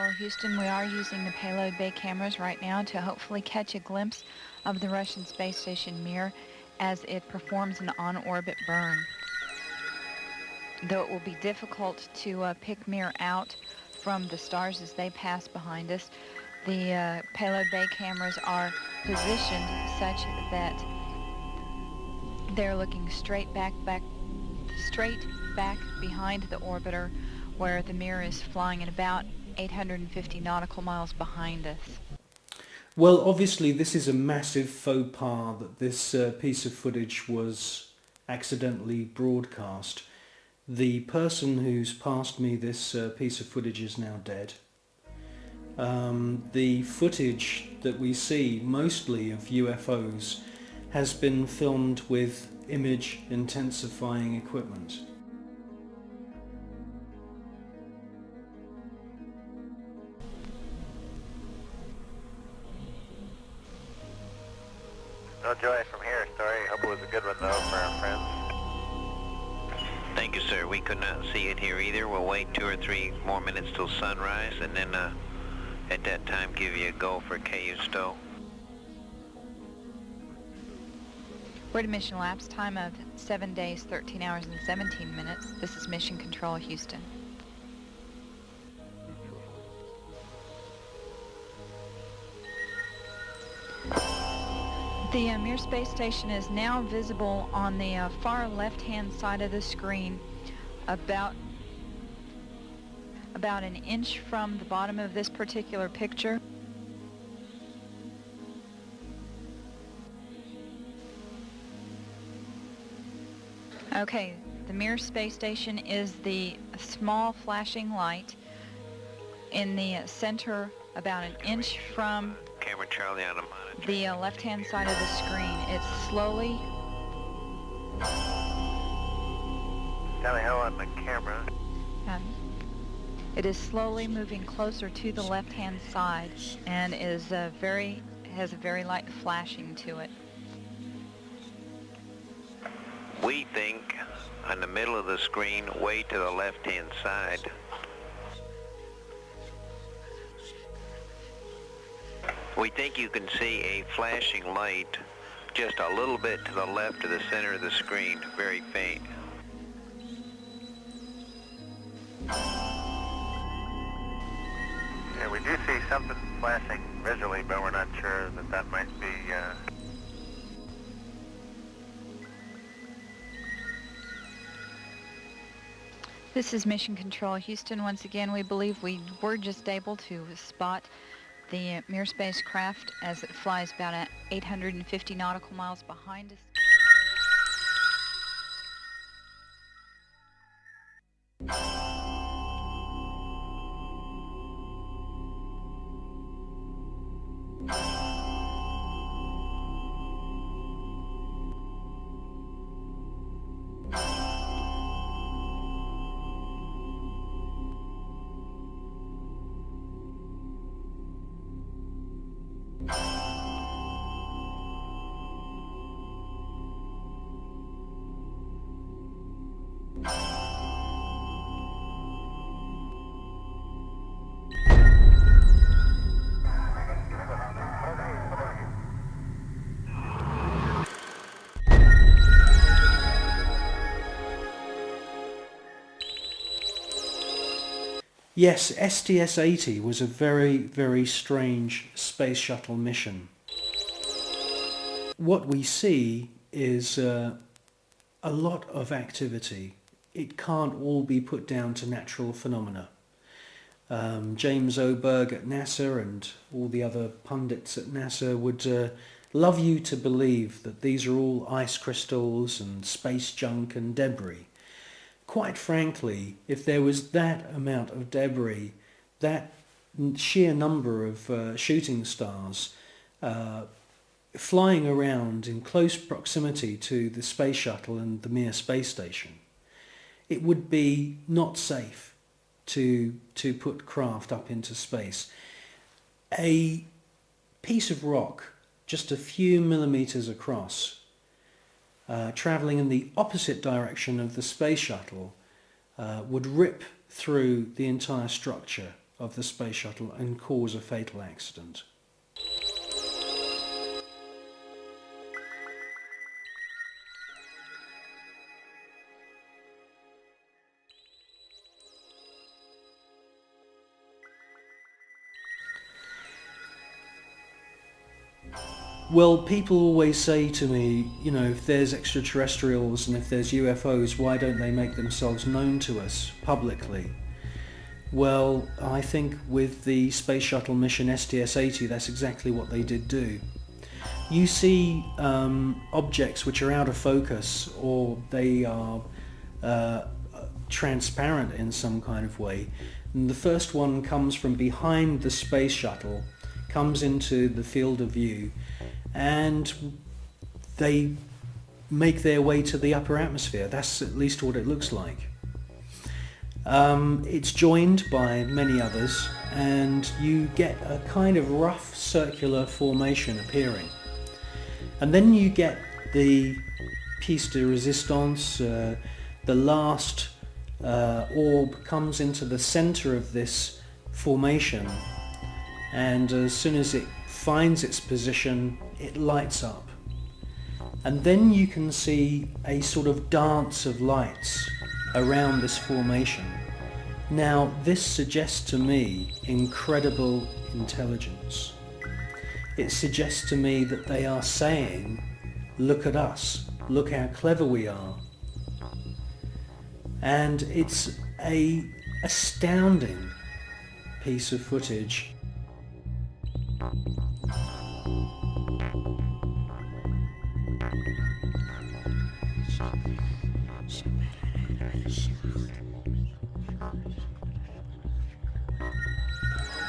Control Houston. We are using the payload bay cameras right now to hopefully catch a glimpse of the Russian space station Mir as it performs an on-orbit burn. Though it will be difficult to pick Mir out from the stars as they pass behind us, the payload bay cameras are positioned such that they're looking straight back behind the orbiter, where the Mir is flying at about 850 nautical miles behind us. Well, obviously this is a massive faux pas that this piece of footage was accidentally broadcast. The person who's passed me this piece of footage is now dead. The footage that we see, mostly of UFOs, has been filmed with image intensifying equipment. No joy from here, sorry. Hope it was a good one though for our friends. Thank you, sir. We could not see it here either. We'll wait 2 or 3 more minutes till sunrise and then at that time give you a go for KU stow. We're at a mission elapsed time of 7 days, 13 hours, and 17 minutes. This is Mission Control Houston. The Mir space station is now visible on the far left-hand side of the screen, about an inch from the bottom of this particular picture. Okay, the Mir space station is the small flashing light in the center, about an inch from Camera Charlie on the monitor. the left-hand side of the screen. It's slowly... Tally ho on the camera. It is slowly moving closer to the left-hand side and is has a very light flashing to it. We think on the middle of the screen, way to the left-hand side. We think you can see a flashing light just a little bit to the left of the center of the screen, very faint. Yeah, we do see something flashing visually, but we're not sure that might be... This is Mission Control Houston. Once again, we believe we were just able to spot the Mir spacecraft as it flies about 850 nautical miles behind us. Yes, STS-80 was a very, very strange space shuttle mission. What we see is a lot of activity. It can't all be put down to natural phenomena. James Oberg at NASA and all the other pundits at NASA would love you to believe that these are all ice crystals and space junk and debris. Quite frankly, if there was that amount of debris, that sheer number of shooting stars flying around in close proximity to the space shuttle and the Mir space station, it would be not safe to put craft up into space. A piece of rock just a few millimeters across, travelling in the opposite direction of the space shuttle, would rip through the entire structure of the space shuttle and cause a fatal accident. Well, people always say to me, you know, if there's extraterrestrials and if there's UFOs, why don't they make themselves known to us publicly? Well, I think with the space shuttle mission STS-80, that's exactly what they did do. You see objects which are out of focus, or they are transparent in some kind of way. And the first one comes from behind the space shuttle, comes into the field of view, and they make their way to the upper atmosphere. That's at least what it looks like. It's joined by many others, and you get a kind of rough circular formation appearing. And then you get the piece de resistance, the last orb comes into the center of this formation, and as soon as it finds its position, it lights up. And then you can see a sort of dance of lights around this formation. Now, this suggests to me incredible intelligence. It suggests to me that they are saying, look at us, look how clever we are. And it's an astounding piece of footage.